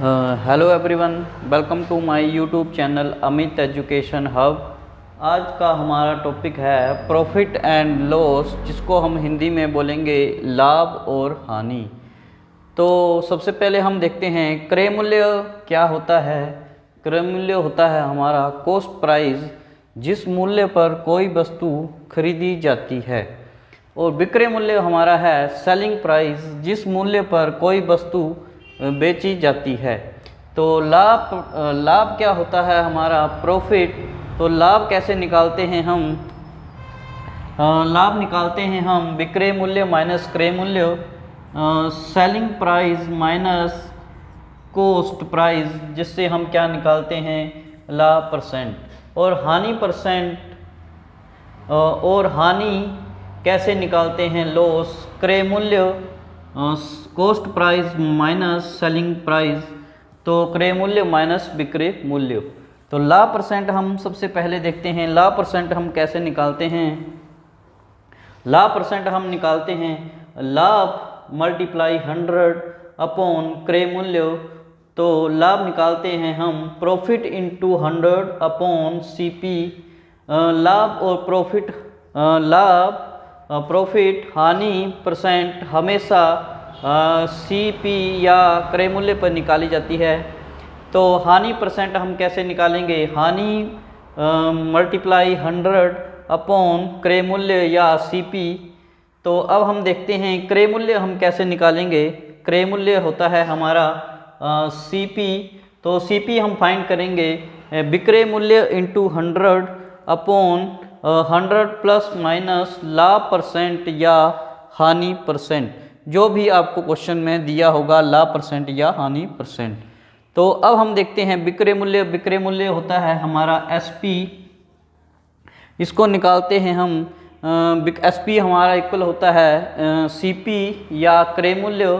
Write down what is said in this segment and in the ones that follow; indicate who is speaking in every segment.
Speaker 1: Hello everyone, welcome to my YouTube channel Amit education hub. आज का हमारा टॉपिक है प्रॉफिट एंड लॉस, जिसको हम हिंदी में बोलेंगे लाभ और हानि। तो सबसे पहले हम देखते हैं क्रय मूल्य क्या होता है। क्रय मूल्य होता है हमारा कॉस्ट प्राइस, जिस मूल्य पर कोई वस्तु खरीदी जाती है, और विक्रय मूल्य हमारा है सेलिंग प्राइस, जिस मूल्य पर कोई वस्तु बेची जाती है। तो लाभ क्या होता है हमारा प्रॉफिट। तो लाभ कैसे निकालते हैं हम? लाभ निकालते हैं हम विक्रय मूल्य माइनस क्रय मूल्य, selling price minus cost price, जिससे हम क्या निकालते हैं लाभ परसेंट। और हानि परसेंट, और हानि कैसे निकालते हैं लॉस। क्रय मूल्य cost price minus selling price, तो क्रय मूल्य माइनस विक्रय मूल्य। तो लाभ परसेंट हम सबसे पहले देखते हैं। लाभ परसेंट हम कैसे निकालते हैं? लाभ परसेंट हम निकालते हैं लाभ मल्टीप्लाई 100 अपॉन क्रय मूल्य। तो लाभ निकालते हैं हम प्रॉफिट इंटू 100 अपॉन सीपी। लाभ और प्रॉफिट, लाभ प्रॉफिट हानि परसेंट हमेशा सीपी या क्रय मूल्य पर निकाली जाती है। तो हानि परसेंट हम कैसे निकालेंगे? हानि मल्टीप्लाई 100 अपॉन क्रय मूल्य या सीपी। तो अब हम देखते हैं क्रय मूल्य हम कैसे निकालेंगे। क्रय मूल्य होता है हमारा सीपी। तो सीपी हम फाइंड करेंगे विक्रय मूल्य इंटू 100 अपॉन 100 प्लस माइनस लाभ परसेंट या हानि परसेंट, जो भी आपको क्वेश्चन में दिया होगा, लाभ परसेंट या हानि परसेंट। तो अब हम देखते हैं विक्रय मूल्य। विक्रय मूल्य होता है हमारा एसपी, इसको निकालते हैं हम। एसपी हमारा इक्वल होता है सीपी या क्रय मूल्य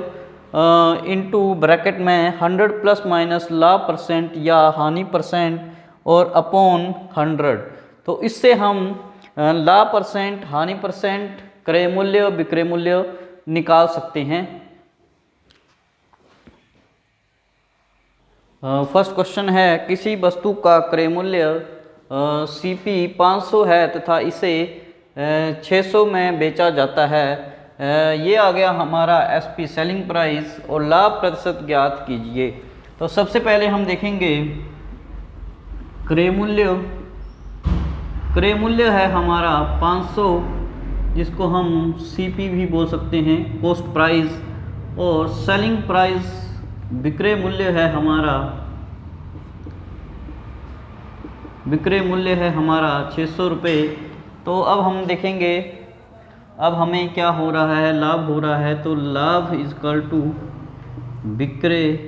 Speaker 1: इंटू ब्रैकेट में 100 प्लस माइनस लाभ परसेंट या हानि परसेंट और अपॉन 100। तो इससे हम लाभ परसेंट, हानि परसेंट, क्रय मूल्य, विक्रय मूल्य निकाल सकते हैं। फर्स्ट क्वेश्चन है, किसी वस्तु का क्रय मूल्य सीपी 500 है तथा इसे 600 में बेचा जाता है। ये आ गया हमारा एसपी सेलिंग प्राइस, और लाभ प्रतिशत ज्ञात कीजिए। तो सबसे पहले हम देखेंगे क्रय मूल्य। क्रय मूल्य है हमारा 500, जिसको हम सीपी भी बोल सकते हैं, कॉस्ट प्राइस। और सेलिंग प्राइस विक्रय मूल्य है हमारा, विक्रय मूल्य है हमारा 600 रुपये। तो अब हम देखेंगे, अब हमें क्या हो रहा है, लाभ हो रहा है। तो लाभ इजकल टू विक्रय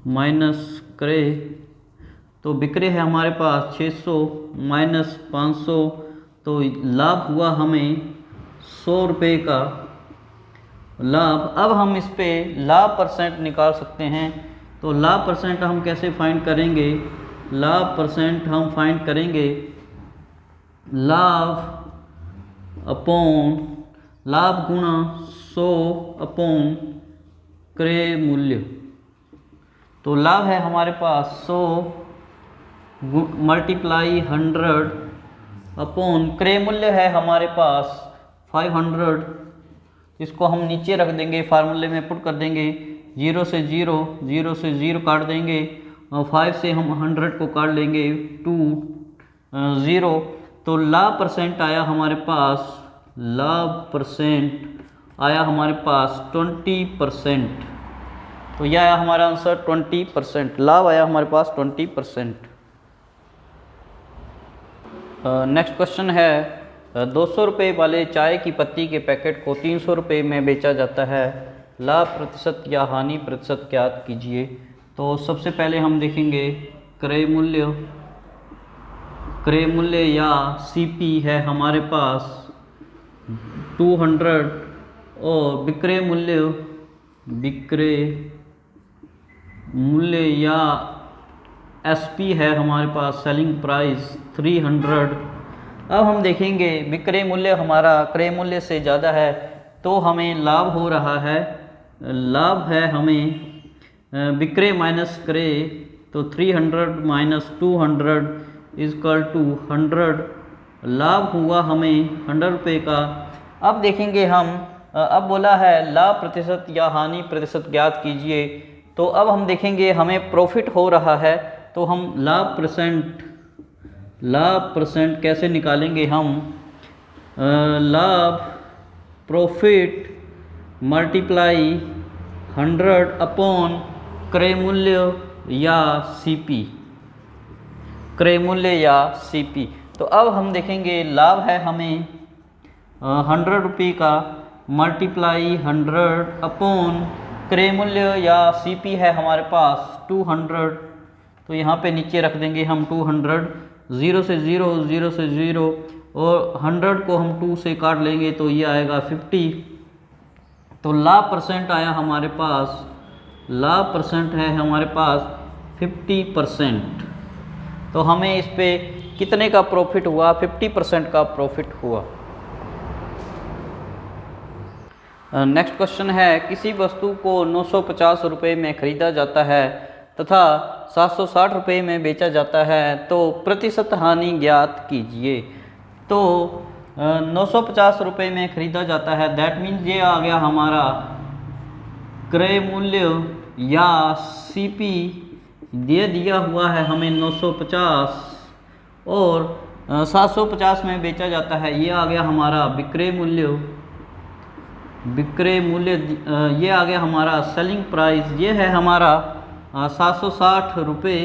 Speaker 1: माइनस क्रय। तो विक्रय है हमारे पास 600 माइनस 500, तो लाभ हुआ हमें 100 रुपये का लाभ। अब हम इस पे लाभ परसेंट निकाल सकते हैं। तो लाभ परसेंट हम कैसे फाइंड करेंगे? लाभ परसेंट हम फाइंड करेंगे लाभ अपॉन, लाभ गुणा 100 अपॉन क्रय मूल्य। तो लाभ है हमारे पास 100 मल्टीप्लाई 100 अपॉन क्रय मूल्य है हमारे पास 500। इसको हम नीचे रख देंगे, फार्मूले में पुट कर देंगे। 0 से 0, 0 से 0 काट देंगे, और 5 से हम 100 को काट लेंगे, 2 0। तो लाभ परसेंट आया हमारे पास, लाभ परसेंट आया हमारे पास 20%। तो यह आया हमारा आंसर 20%। लाभ आया हमारे पास 20%। नेक्स्ट क्वेश्चन है, 200 रुपये वाले चाय की पत्ती के पैकेट को 300 रुपये में बेचा जाता है। लाभ प्रतिशत या हानि प्रतिशत ज्ञात कीजिए। तो सबसे पहले हम देखेंगे क्रय मूल्य। क्रय मूल्य या सीपी है हमारे पास 200, और विक्रय मूल्य, विक्रय मूल्य या एसपी है हमारे पास सेलिंग प्राइस 300। अब हम देखेंगे विक्रय मूल्य हमारा क्रय मूल्य से ज़्यादा है, तो हमें लाभ हो रहा है। लाभ है हमें विक्रय माइनस क्रय, तो 300 माइनस 200 इजकल टू 100। लाभ हुआ हमें 100 रुपये का। अब देखेंगे हम, अब बोला है लाभ प्रतिशत या हानि प्रतिशत ज्ञात कीजिए। तो अब हम देखेंगे हमें प्रॉफिट हो रहा है, तो हम लाभ परसेंट कैसे निकालेंगे हम? लाभ प्रॉफिट मल्टीप्लाई 100 अपॉन क्रय मूल्य या सीपी, क्रय मूल्य या सीपी। तो अब हम देखेंगे लाभ है हमें 100 रुपये का, मल्टीप्लाई 100 अपॉन क्रय मूल्य या सीपी है हमारे पास 200। तो यहाँ पे नीचे रख देंगे हम 200, 0 से 0, 0 से 0, और 100 को हम 2 से काट लेंगे तो ये आएगा 50। तो लाभ परसेंट आया हमारे पास, लाभ परसेंट है हमारे पास 50%। तो हमें इस पे कितने का प्रॉफिट हुआ? 50% का प्रॉफिट हुआ। नेक्स्ट क्वेश्चन है, किसी वस्तु को 950 रुपये में खरीदा जाता है तथा 760 रुपये में बेचा जाता है, तो प्रतिशत हानि ज्ञात कीजिए। तो 950 रुपये में खरीदा जाता है, दैट मीन्स ये आ गया हमारा क्रय मूल्य या सीपी दे दिया हुआ है हमें 950, और 750 में बेचा जाता है, ये आ गया हमारा विक्रय मूल्य, ये आ गया हमारा सेलिंग प्राइस, ये है हमारा 760 रुपये।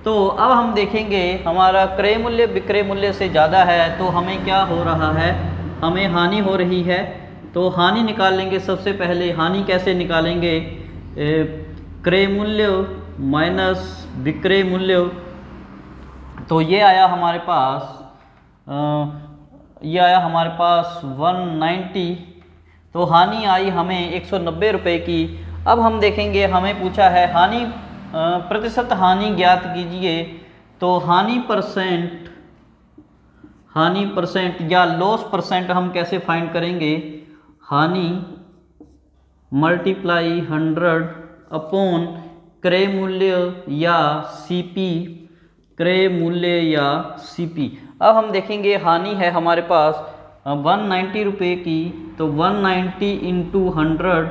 Speaker 1: तो अब हम देखेंगे हमारा क्रय मूल्य विक्रय मूल्य से ज़्यादा है, तो हमें क्या हो रहा है? हमें हानि हो रही है। तो हानि निकाल लेंगे सबसे पहले। हानि कैसे निकालेंगे? क्रय मूल्य माइनस विक्रय मूल्य। तो ये आया हमारे पास 190। तो हानि आई हमें 190 रुपये की। अब हम देखेंगे, हमें पूछा है हानि प्रतिशत हानि ज्ञात कीजिए। तो हानि परसेंट या लॉस परसेंट हम कैसे फाइंड करेंगे? हानि मल्टीप्लाई 100 अपॉन क्रय मूल्य या सीपी, क्रय मूल्य या सीपी। अब हम देखेंगे हानि है हमारे पास 190 रुपये की, तो 190 इंटू 100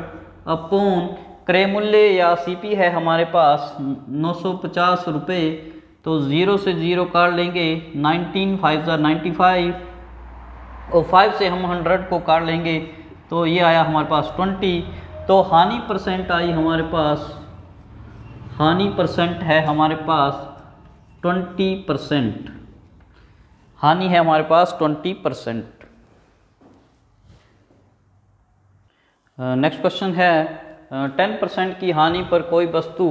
Speaker 1: अपॉन क्रय मूल्य या सीपी है हमारे पास 950 रुपये। तो 0 से 0 काट लेंगे, 19 5 95, और 5 से हम 100 को काट लेंगे तो ये आया हमारे पास 20। तो हानि परसेंट आई हमारे पास, हानि परसेंट है हमारे पास 20%, हानि है हमारे पास 20%। नेक्स्ट क्वेश्चन है, 10% की हानि पर कोई वस्तु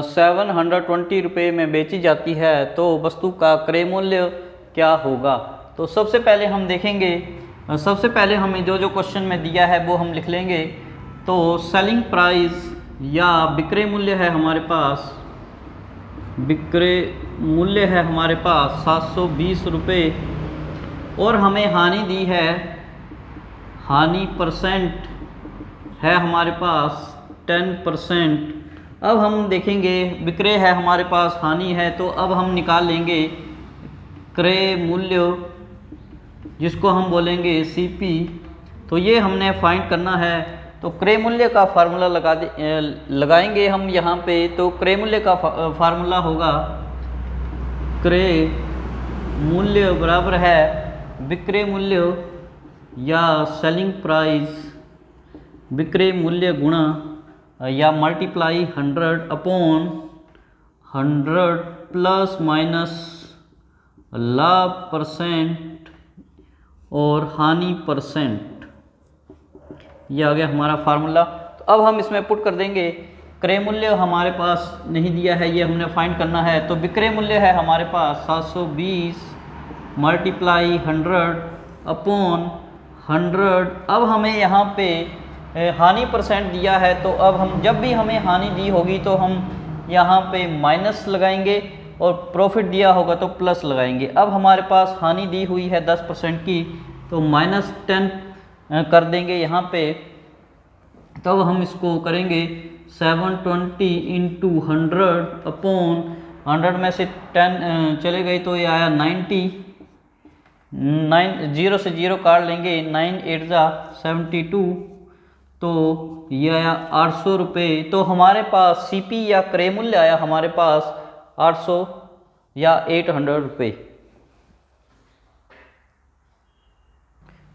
Speaker 1: 720 रुपये में बेची जाती है, तो वस्तु का क्रय मूल्य क्या होगा? तो सबसे पहले हम देखेंगे, सबसे पहले हमें जो जो क्वेश्चन में दिया है वो हम लिख लेंगे। तो सेलिंग प्राइस या विक्रय मूल्य है हमारे पास, विक्रय मूल्य है हमारे पास 720 रुपये, और हमें हानि दी है, हानि परसेंट है हमारे पास 10%। अब हम देखेंगे विक्रय है हमारे पास, हानि है, तो अब हम निकाल लेंगे क्रय मूल्य, जिसको हम बोलेंगे सीपी। तो ये हमने फाइंड करना है। तो क्रय मूल्य का फार्मूला लगाएंगे हम यहाँ पे। तो क्रय मूल्य का फार्मूला होगा, क्रय मूल्य बराबर है विक्रय मूल्य या सेलिंग प्राइस, विक्रय मूल्य गुणा या मल्टीप्लाई 100 अपॉन 100 प्लस माइनस लाभ परसेंट और हानि परसेंट। ये आ गया हमारा फार्मूला। तो अब हम इसमें पुट कर देंगे। क्रय मूल्य हमारे पास नहीं दिया है, ये हमने फाइंड करना है। तो विक्रय मूल्य है हमारे पास 720 मल्टीप्लाई 100 अपॉन 100। अब हमें यहाँ पे हानि परसेंट दिया है, तो अब हम जब भी हमें हानि दी होगी तो हम यहाँ पे माइनस लगाएंगे, और प्रॉफिट दिया होगा तो प्लस लगाएंगे। अब हमारे पास हानि दी हुई है 10% की, तो -10 कर देंगे यहाँ पे। तब हम इसको करेंगे 720 इंटू 100 अपॉन 100 में से 10 चले गए तो ये आया 90। 0 से 0 काट लेंगे, 9 8 जा 72, तो ये आया 800 रुपये। तो हमारे पास सीपी या क्रय मूल्य आया हमारे पास 800 या 800 रुपये।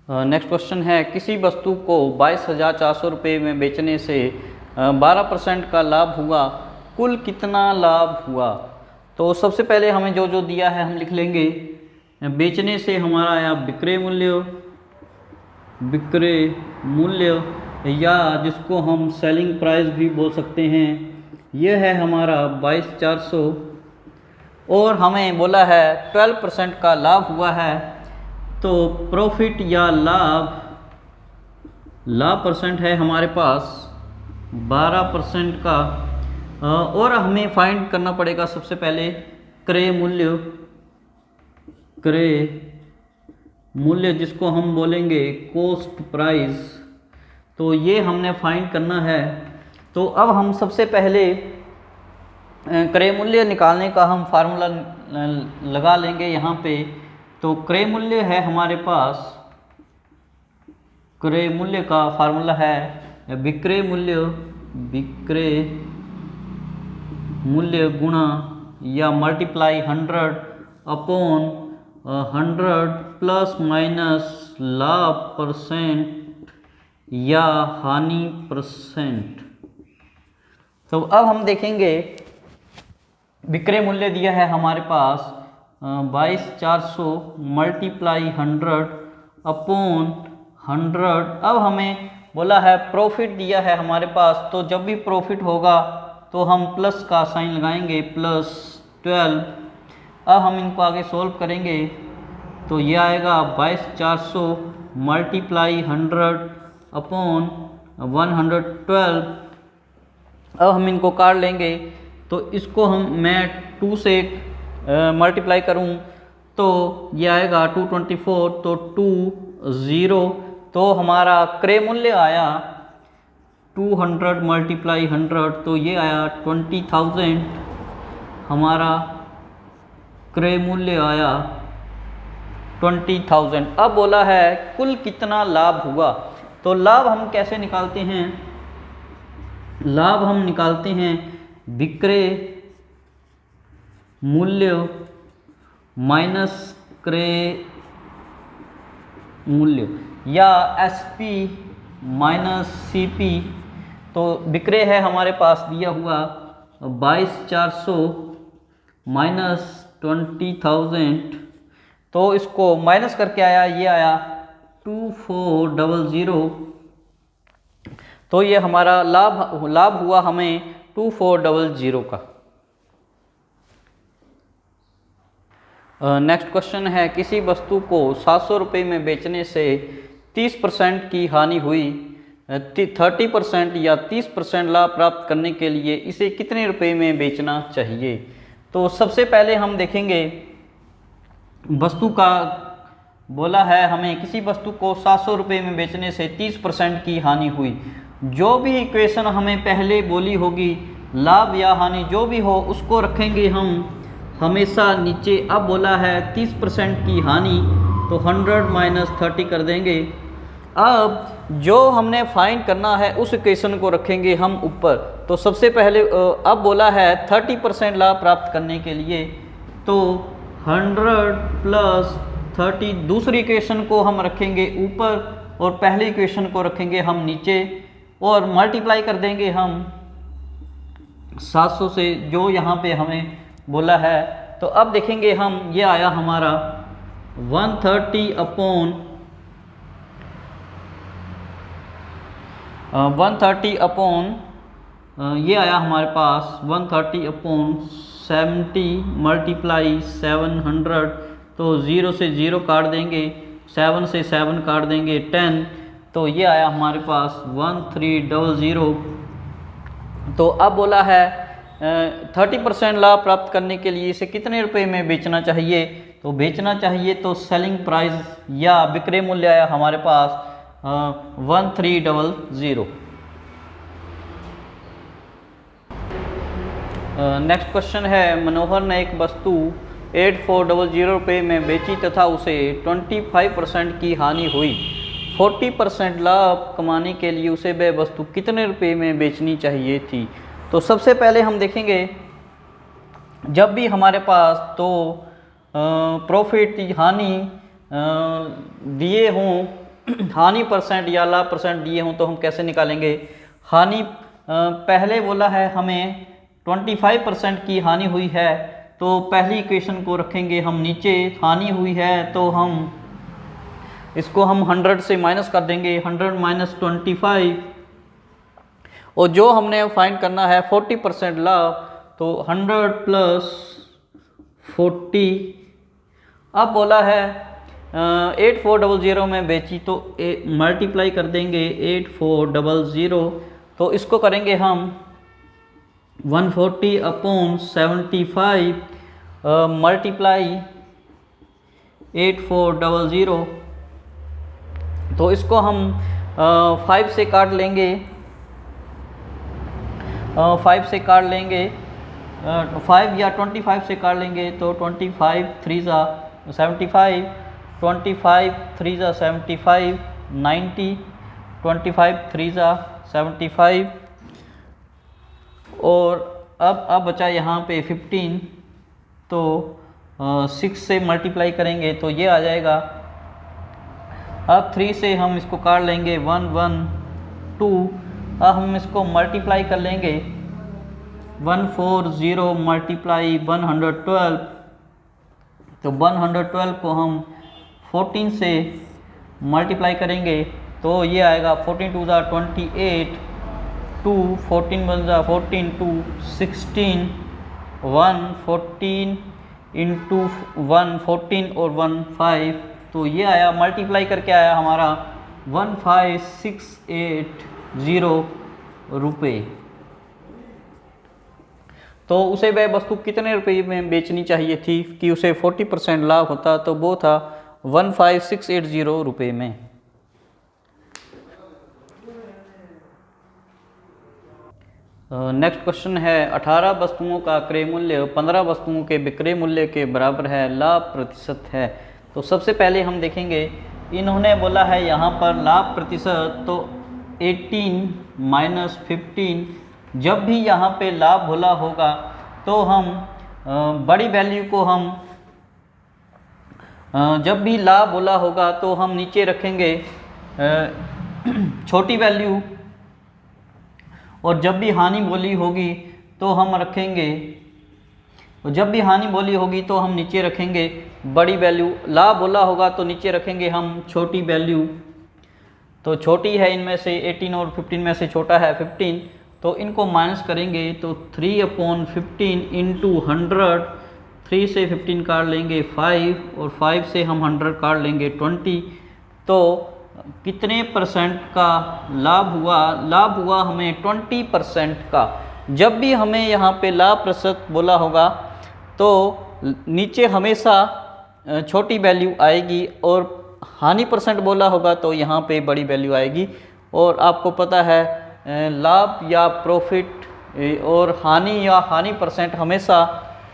Speaker 1: नेक्स्ट क्वेश्चन है, किसी वस्तु को 22,400 रुपये में बेचने से 12% का लाभ हुआ, कुल कितना लाभ हुआ? तो सबसे पहले हमें जो जो दिया है हम लिख लेंगे। बेचने से हमारा आया विक्रय मूल्य या जिसको हम सेलिंग प्राइस भी बोल सकते हैं, यह है हमारा 22,400, और हमें बोला है 12% का लाभ हुआ है। तो प्रॉफिट या लाभ परसेंट है हमारे पास 12% का, और हमें फाइंड करना पड़ेगा सबसे पहले क्रय मूल्य जिसको हम बोलेंगे कॉस्ट प्राइस। तो ये हमने फाइंड करना है। तो अब हम सबसे पहले क्रय मूल्य निकालने का हम फार्मूला लगा लेंगे यहाँ पे। तो क्रय मूल्य है हमारे पास, क्रय मूल्य का फार्मूला है विक्रय मूल्य गुणा या मल्टीप्लाई 100 अपॉन 100 प्लस माइनस लाभ परसेंट या हानि परसेंट। तो अब हम देखेंगे विक्रय मूल्य दिया है हमारे पास 22,400 मल्टीप्लाई 100 अपॉन 100। अब हमें बोला है प्रॉफिट दिया है हमारे पास, तो जब भी प्रॉफिट होगा तो हम प्लस का साइन लगाएंगे, +12। अब हम इनको आगे सॉल्व करेंगे तो ये आएगा 22,400 मल्टीप्लाई 100 अपॉन 112। अब हम इनको काट लेंगे, तो इसको मैं 2 से मल्टीप्लाई करूं तो ये आएगा 224, तो 20, तो हमारा क्रय मूल्य आया 200 मल्टीप्लाई 100, तो ये आया 20,000। हमारा क्रय मूल्य आया 20,000। अब बोला है कुल कितना लाभ हुआ। तो लाभ हम कैसे निकालते हैं? लाभ हम निकालते हैं विक्रय मूल्य माइनस क्रय मूल्य या एसपी माइनस सीपी। तो विक्रय है हमारे पास दिया हुआ 22,400 माइनस 20,000, तो इसको माइनस करके आया, ये आया 2400। तो ये हमारा लाभ हुआ हमें 2400 का। नेक्स्ट क्वेश्चन है, किसी वस्तु को 700 रुपये में बेचने से 30% की हानि हुई, 30% या 30% लाभ प्राप्त करने के लिए इसे कितने रुपए में बेचना चाहिए? तो सबसे पहले हम देखेंगे वस्तु का बोला है हमें किसी वस्तु को 700 रुपये में बेचने से 30% की हानि हुई। जो भी इक्वेशन हमें पहले बोली होगी, लाभ या हानि जो भी हो उसको रखेंगे हम हमेशा नीचे। अब बोला है 30% की हानि, तो 100 माइनस 30 कर देंगे। अब जो हमने फाइंड करना है उस इक्वेशन को रखेंगे हम ऊपर। तो सबसे पहले अब बोला है 30% लाभ प्राप्त करने के लिए, तो 100 प्लस 30 दूसरी इक्वेशन को हम रखेंगे ऊपर और पहली इक्वेशन को रखेंगे हम नीचे, और मल्टीप्लाई कर देंगे हम 700 से जो यहाँ पे हमें बोला है। तो अब देखेंगे हम, ये आया हमारा 130 अपॉन ये आया हमारे पास 130 अपॉन 70 मल्टीप्लाई 700। तो 0 से 0 काट देंगे, 7 से 7 काट देंगे 10, तो ये आया हमारे पास 1300। तो अब बोला है 30% लाभ प्राप्त करने के लिए इसे कितने रुपए में बेचना चाहिए? तो बेचना चाहिए तो सेलिंग प्राइस या विक्रय मूल्य आया हमारे पास 1300। नेक्स्ट क्वेश्चन है, मनोहर ने एक वस्तु 8400 रुपये में बेची तथा उसे 25% की हानि हुई। 40% लाभ कमाने के लिए उसे वह वस्तु कितने रुपये में बेचनी चाहिए थी? तो सबसे पहले हम देखेंगे, जब भी हमारे पास तो प्रॉफिट हानि दिए हों, हानि परसेंट या लाभ परसेंट दिए हों, तो हम कैसे निकालेंगे? हानि पहले बोला है हमें 25% की हानि हुई है, तो पहली इक्वेशन को रखेंगे हम नीचे। हानि हुई है तो हम इसको हम 100 से माइनस कर देंगे, 100 माइनस 25, और जो हमने फाइंड करना है 40% लाभ, तो 100 प्लस 40। अब बोला है 8400 में बेची, तो मल्टीप्लाई कर देंगे 8400, तो इसको करेंगे हम 140 अपॉन 75 मल्टीप्लाई 8400, तो इसको हम 5 से काट लेंगे, 5 से काट लेंगे, 5 या 25 से काट लेंगे, तो 25 3 जा 75, 25 3 जा 75, 90, 25 3 जा 75, और अब बचा यहाँ पे 15, तो 6 से मल्टीप्लाई करेंगे तो ये आ जाएगा। अब 3 से हम इसको काट लेंगे, 1 1 2, अब हम इसको मल्टीप्लाई कर लेंगे, 140 मल्टीप्लाई 112, तो 112 को हम 14 से मल्टीप्लाई करेंगे, तो ये आएगा 14 2 28, 2 14 1 14, 2 16, 1 14 इंटू 1 14 और 1 5, तो ये आया, मल्टीप्लाई करके आया हमारा 15,680 रुपये। तो उसे वह वस्तु कितने रुपये में बेचनी चाहिए थी कि उसे 40% लाभ होता? तो वो था 15,680 रुपये में। नेक्स्ट क्वेश्चन है, 18 वस्तुओं का क्रय मूल्य 15 वस्तुओं के विक्रय मूल्य के बराबर है, लाभ प्रतिशत है। तो सबसे पहले हम देखेंगे, इन्होंने बोला है यहाँ पर लाभ प्रतिशत, तो 18 माइनस 15, जब भी यहाँ पे लाभ बोला होगा तो हम बड़ी वैल्यू को हम जब भी लाभ बोला होगा तो हम नीचे रखेंगे छोटी वैल्यू, और जब भी हानि बोली होगी तो हम रखेंगे, और जब भी हानि बोली होगी तो हम नीचे रखेंगे बड़ी वैल्यू। लाभ बोला होगा तो नीचे रखेंगे हम छोटी वैल्यू, तो छोटी है इनमें से 18 और 15 में से छोटा है 15, तो इनको माइनस करेंगे, तो 3/15 इंटू 100, 3 से 15 काट लेंगे 5, और 5 से हम 100 काट लेंगे 20, तो कितने परसेंट का लाभ हुआ? लाभ हुआ हमें 20% का। जब भी हमें यहाँ पे लाभ प्रतिशत बोला होगा तो नीचे हमेशा छोटी वैल्यू आएगी, और हानि परसेंट बोला होगा तो यहाँ पे बड़ी वैल्यू आएगी। और आपको पता है लाभ या प्रॉफिट और हानि या हानि परसेंट हमेशा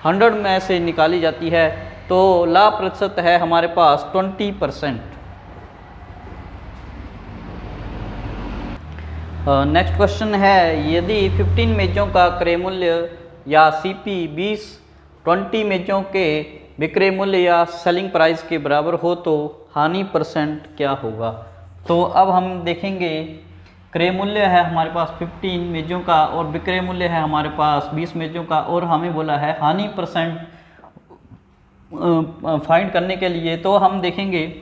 Speaker 1: 100 में से निकाली जाती है, तो लाभ प्रतिशत है हमारे पास 20%। नेक्स्ट क्वेश्चन है, यदि 15 मेज़ों का क्रय मूल्य या सीपी 20 मेज़ों के विक्रय मूल्य या सेलिंग प्राइस के बराबर हो तो हानि परसेंट क्या होगा? तो अब हम देखेंगे, क्रय मूल्य है हमारे पास 15 मेज़ों का और विक्रय मूल्य है हमारे पास 20 मेज़ों का, और हमें बोला है हानि परसेंट फाइंड करने के लिए। तो हम देखेंगे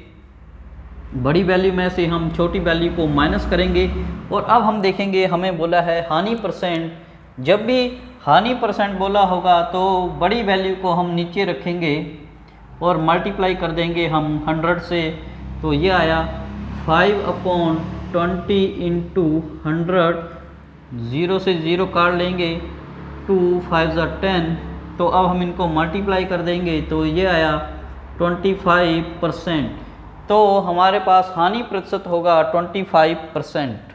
Speaker 1: बड़ी वैल्यू में से हम छोटी वैल्यू को माइनस करेंगे, और अब हम देखेंगे हमें बोला है हानि परसेंट। जब भी हानि परसेंट बोला होगा तो बड़ी वैल्यू को हम नीचे रखेंगे और मल्टीप्लाई कर देंगे हम 100 से, तो ये आया 5/20 इंटू 100, 0 से 0 काट लेंगे, 2 5 10, तो अब हम इनको मल्टीप्लाई कर देंगे तो ये आया 25%। तो हमारे पास हानि प्रतिशत होगा 25%।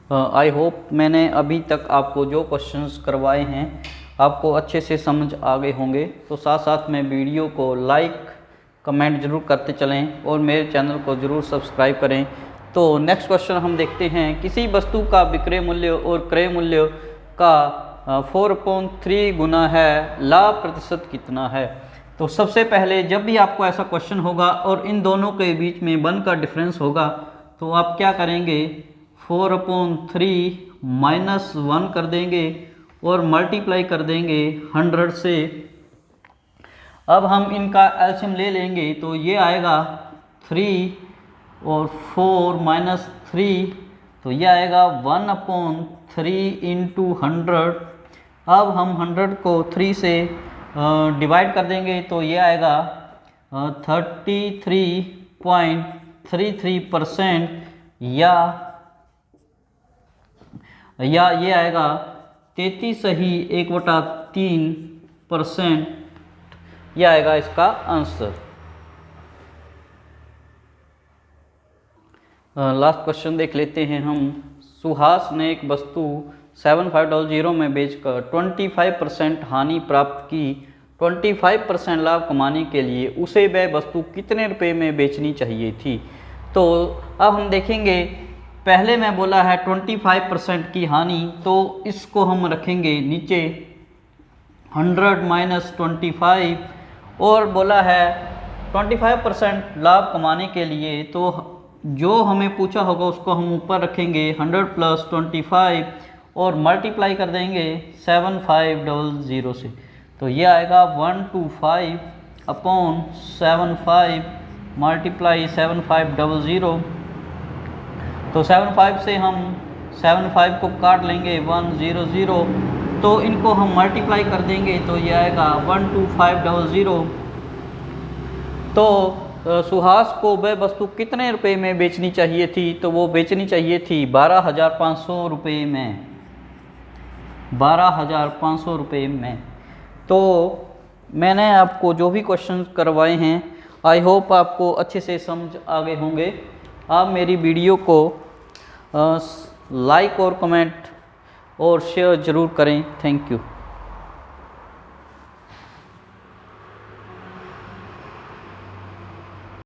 Speaker 1: आई होप मैंने अभी तक आपको जो क्वेश्चंस करवाए हैं आपको अच्छे से समझ आ गए होंगे। तो साथ साथ में वीडियो को लाइक कमेंट ज़रूर करते चलें और मेरे चैनल को ज़रूर सब्सक्राइब करें। तो नेक्स्ट क्वेश्चन हम देखते हैं, किसी वस्तु का विक्रय मूल्य और क्रय मूल्य का 4/3 गुना है, लाभ प्रतिशत कितना है। तो सबसे पहले जब भी आपको ऐसा क्वेश्चन होगा और इन दोनों के बीच में 1 का डिफरेंस होगा तो आप क्या करेंगे, 4/3 माइनस 1 कर देंगे और मल्टीप्लाई कर देंगे 100 से। अब हम इनका एलसीएम ले लेंगे तो ये आएगा 3 और 4 माइनस 3, तो ये आएगा 1/3 इंटू 100। अब हम 100 को 3 से डिवाइड कर देंगे तो ये आएगा 33.33%, या ये आएगा 33.1/3%, यह आएगा इसका आंसर। लास्ट क्वेश्चन देख लेते हैं हम। सुहास ने एक वस्तु 7500 में बेचकर 25% हानि प्राप्त की। 25% लाभ कमाने के लिए उसे वह वस्तु कितने रुपए में बेचनी चाहिए थी। तो अब हम देखेंगे, पहले मैं बोला है 25% की हानि, तो इसको हम रखेंगे नीचे 100 माइनस 25, और बोला है 25% लाभ कमाने के लिए, तो जो हमें पूछा होगा उसको हम ऊपर रखेंगे 100 प्लस 25 और मल्टीप्लाई कर देंगे 7500 से। तो ये आएगा 125 अपॉन 75 मल्टीप्लाई 7500। तो 75 से हम 75 को काट लेंगे 100, तो इनको हम मल्टीप्लाई कर देंगे तो ये आएगा 12500। तो सुहास को वह वस्तु कितने रुपए में बेचनी चाहिए थी, तो वो बेचनी चाहिए थी 12,500 रुपये में, 12,500 रुपये में। तो मैंने आपको जो भी क्वेश्चन करवाए हैं आई होप आपको अच्छे से समझ आ गए होंगे। आप मेरी वीडियो को लाइक और कमेंट और शेयर ज़रूर करें। Thank you.